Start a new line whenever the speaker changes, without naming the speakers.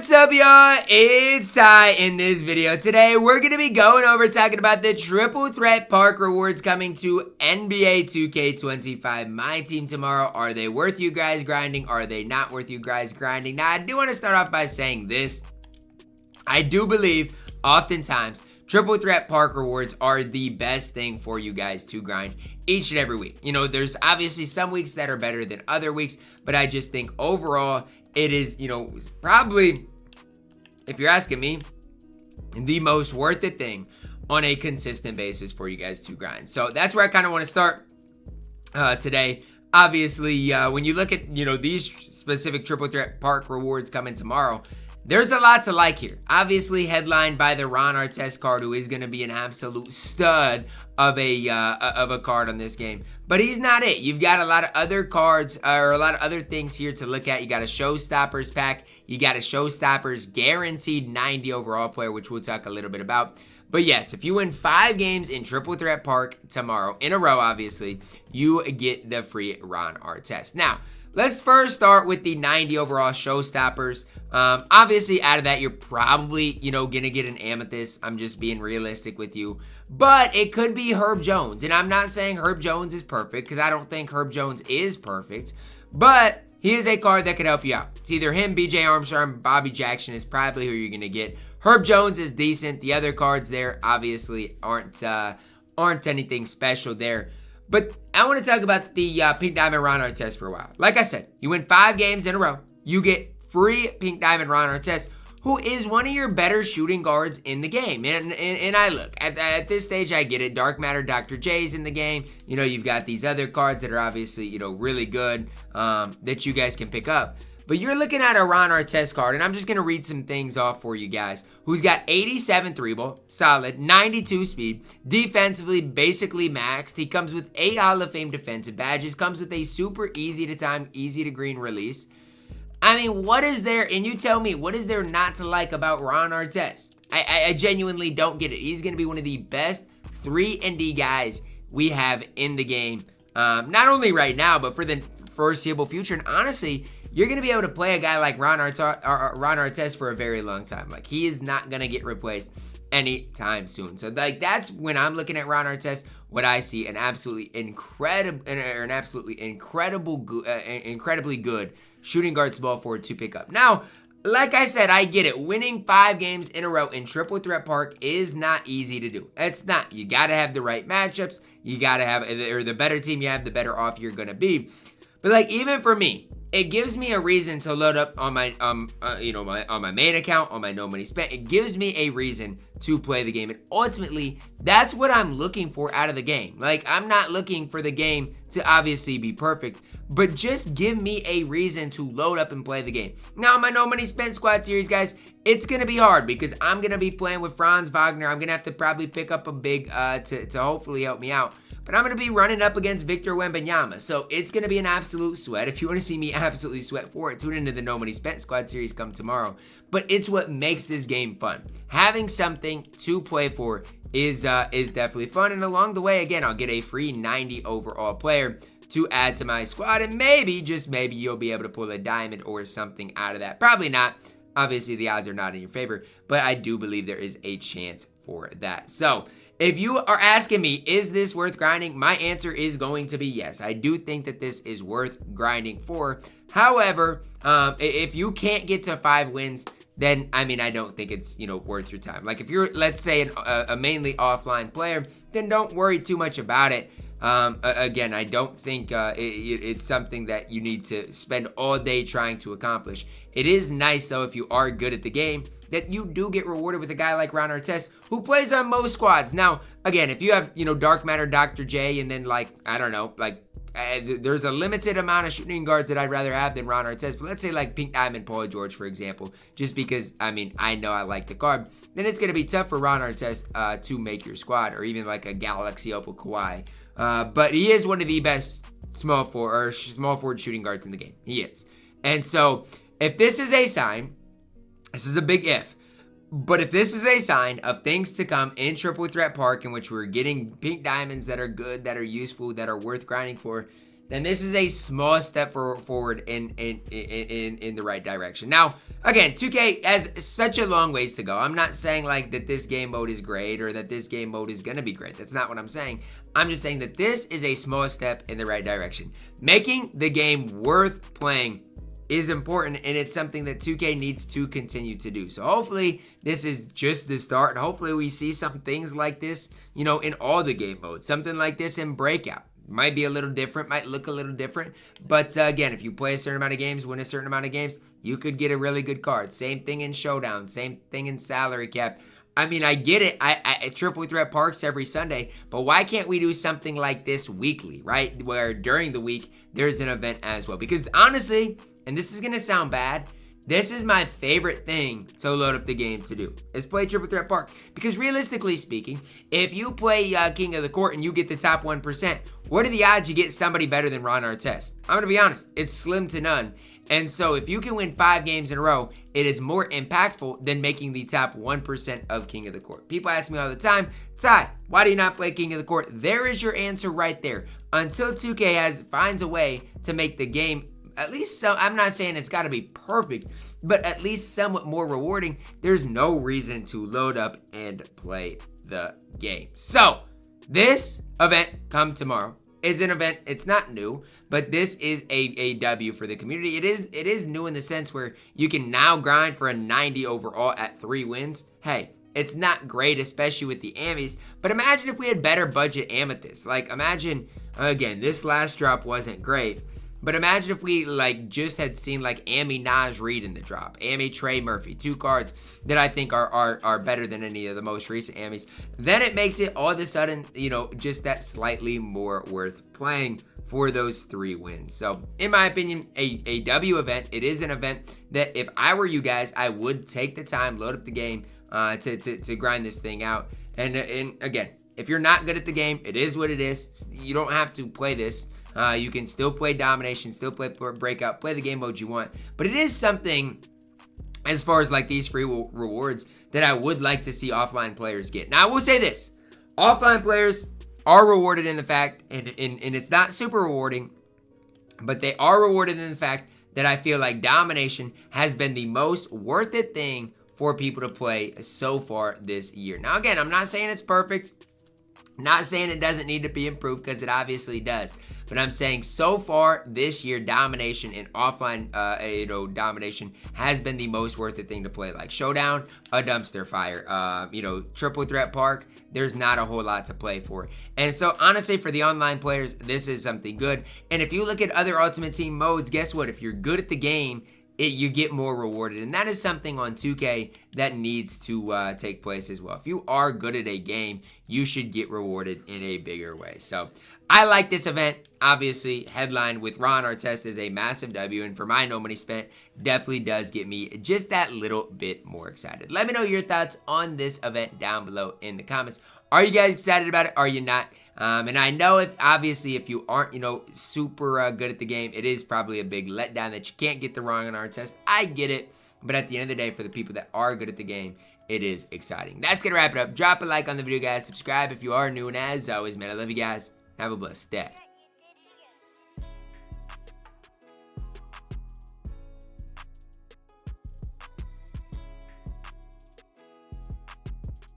What's up, y'all? It's Ty. In this video today, we're going to be going over talking about the triple threat park rewards coming to NBA 2K25 MyTEAM tomorrow. Are they worth you guys grinding? Are they not worth you guys grinding? Now, I do want to start off by saying this. I do believe oftentimes triple threat park rewards are the best thing for you guys to grind each and every week. You know, there's obviously some weeks that are better than other weeks, but I just think overall it is, you know, probably, if you're asking me, the most worth it thing on a consistent basis for you guys to grind. So that's where I kind of want to start today. Obviously, when you look at, you know, these specific triple threat park rewards coming tomorrow, there's a lot to like here. Obviously, headlined by the Ron Artest card, who is going to be an absolute stud of a card on this game. But he's not it. You've got a lot of other cards or a lot of other things here to look at. You got a Showstoppers pack. You got a Showstoppers guaranteed 90 overall player, which we'll talk a little bit about. But yes, if you win 5 games in Triple Threat Park tomorrow, in a row, obviously, you get the free Ron Artest. Now, let's first start with the 90 overall Showstoppers. Obviously, out of that, you're probably, you know, going to get an Amethyst. I'm just being realistic with you. But it could be Herb Jones. And I'm not saying Herb Jones is perfect, because I don't think Herb Jones is perfect. But he is a card that could help you out. It's either him, BJ Armstrong, Bobby Jackson is probably who you're going to get. Herb Jones is decent. The other cards there obviously aren't anything special there. But I want to talk about the Pink Diamond Ron Artest for a while. Like I said, you win 5 games in a row, you get free Pink Diamond Ron Artest, who is one of your better shooting guards in the game. And I look, at this stage, I get it. Dark Matter Dr. J's in the game. You know, you've got these other cards that are obviously, you know, really good that you guys can pick up. But you're looking at a Ron Artest card, and I'm just going to read some things off for you guys, who's got 87 3-ball, solid, 92 speed, defensively basically maxed. He comes with 8 Hall of Fame defensive badges, comes with a super easy to time, easy to green release. I mean, what is there, and you tell me, what is there not to like about Ron Artest? I genuinely don't get it. He's going to be one of the best 3-and-D guys we have in the game, not only right now, but for the foreseeable future. And honestly, you're going to be able to play a guy like Ron Artest for a very long time. Like, he is not going to get replaced anytime soon. So, like, that's when I'm looking at Ron Artest, what I see an absolutely incredibly good shooting guard small forward to pick up. Now, like I said, I get it. Winning 5 games in a row in Triple Threat Park is not easy to do. It's not. You got to have the right matchups. You got to have, or the better team you have, the better off you're going to be. But, like, even for me, it gives me a reason to load up on my, on my main account, on my no money spent. It gives me a reason to play the game. And ultimately, that's what I'm looking for out of the game. Like, I'm not looking for the game to obviously be perfect, but just give me a reason to load up and play the game. Now, my no money spent squad series, guys, it's going to be hard because I'm going to be playing with Franz Wagner. I'm going to have to probably pick up a big to hopefully help me out. But I'm going to be running up against Victor Wembanyama. So it's going to be an absolute sweat. If you want to see me absolutely sweat for it, tune into the No Money Spent Squad series come tomorrow. But it's what makes this game fun. Having something to play for is definitely fun. And along the way, again, I'll get a free 90 overall player to add to my squad. And maybe, just maybe, you'll be able to pull a diamond or something out of that. Probably not. Obviously, the odds are not in your favor. But I do believe there is a chance for that. So, if you are asking me, is this worth grinding? My answer is going to be yes. I do think that this is worth grinding for. However, if you can't get to 5 wins, then, I mean, I don't think it's, you know, worth your time. Like, if you're, let's say, a mainly offline player, then don't worry too much about it. Again, I don't think it's something that you need to spend all day trying to accomplish. It is nice, though, if you are good at the game, that you do get rewarded with a guy like Ron Artest, who plays on most squads. Now, again, if you have, you know, Dark Matter Dr. J, and then, like, I don't know, like, there's a limited amount of shooting guards that I'd rather have than Ron Artest. But let's say, like, Pink Diamond Paul George, for example, just because, I mean, I know I like the card. Then it's going to be tough for Ron Artest to make your squad, or even, like, a Galaxy Opal Kawhi. But he is one of the best small forward shooting guards in the game. He is. And so, if this is a sign, this is a big if, but if this is a sign of things to come in Triple Threat Park, in which we're getting pink diamonds that are good, that are useful, that are worth grinding for, then this is a small step forward in the right direction. Now, again, 2K has such a long ways to go. I'm not saying like that this game mode is great or that this game mode is gonna be great. That's not what I'm saying. I'm just saying that this is a small step in the right direction. Making the game worth playing is important, and it's something that 2K needs to continue to do. So hopefully this is just the start, and hopefully we see some things like this, you know, in all the game modes. Something like this in Breakout. Might be a little different, might look a little different, but again, if you play a certain amount of games, win a certain amount of games, you could get a really good card. Same thing in Showdown, same thing in Salary Cap. I mean, I get it. I Triple Threat Parks every Sunday, but why can't we do something like this weekly, right? Where during the week, there's an event as well. Because honestly, and this is going to sound bad, this is my favorite thing to load up the game to do, is play Triple Threat Park. Because realistically speaking, if you play King of the Court and you get the top 1%, what are the odds you get somebody better than Ron Artest? I'm going to be honest, it's slim to none. And so if you can win 5 games in a row, it is more impactful than making the top 1% of King of the Court. People ask me all the time, Ty, why do you not play King of the Court? There is your answer right there. Until 2K finds a way to make the game at least so, I'm not saying it's got to be perfect, but at least somewhat more rewarding, there's no reason to load up and play the game. So, this event come tomorrow is an event, it's not new, but this is a W for the community. It is new in the sense where you can now grind for a 90 overall at 3 wins. Hey, it's not great, especially with the Ammies, but imagine if we had better budget Amethyst. Like, imagine, again, this last drop wasn't great, but imagine if we like just had seen like Amy Naj Reed in the drop, Amy Trey Murphy, 2 cards that I think are better than any of the most recent Ammies. Then it makes it all of a sudden, you know, just that slightly more worth playing for those 3 wins. So in my opinion, a W event, it is an event that if I were you guys, I would take the time, load up the game to grind this thing out. And again, if you're not good at the game, it is what it is. You don't have to play this. You can still play Domination, still play Breakout, play the game mode you want. But it is something, as far as like these free rewards, that I would like to see offline players get. Now, I will say this. Offline players are rewarded in the fact, and it's not super rewarding, but they are rewarded in the fact that I feel like Domination has been the most worth it thing for people to play so far this year. Now, again, I'm not saying it's perfect. Not saying it doesn't need to be improved, because it obviously does. But I'm saying so far this year, Domination and offline Domination has been the most worth it thing to play. Like Showdown, a dumpster fire. Triple Threat Park, there's not a whole lot to play for. And so honestly, for the online players, this is something good. And if you look at other Ultimate Team modes, guess what? If you're good at the game, you get more rewarded, and that is something on 2K that needs to take place as well. If you are good at a game, you should get rewarded in a bigger way. So I like this event. Obviously, headlined with Ron Artest is a massive W, and for my no money spent, definitely does get me just that little bit more excited. Let me know your thoughts on this event down below in the comments. Are you guys excited about it? Are you not? And I know if you aren't, super good at the game, it is probably a big letdown that you can't get the Ron Artest. I get it. But at the end of the day, for the people that are good at the game, it is exciting. That's going to wrap it up. Drop a like on the video, guys. Subscribe if you are new. And as always, man, I love you guys. Have a blessed day.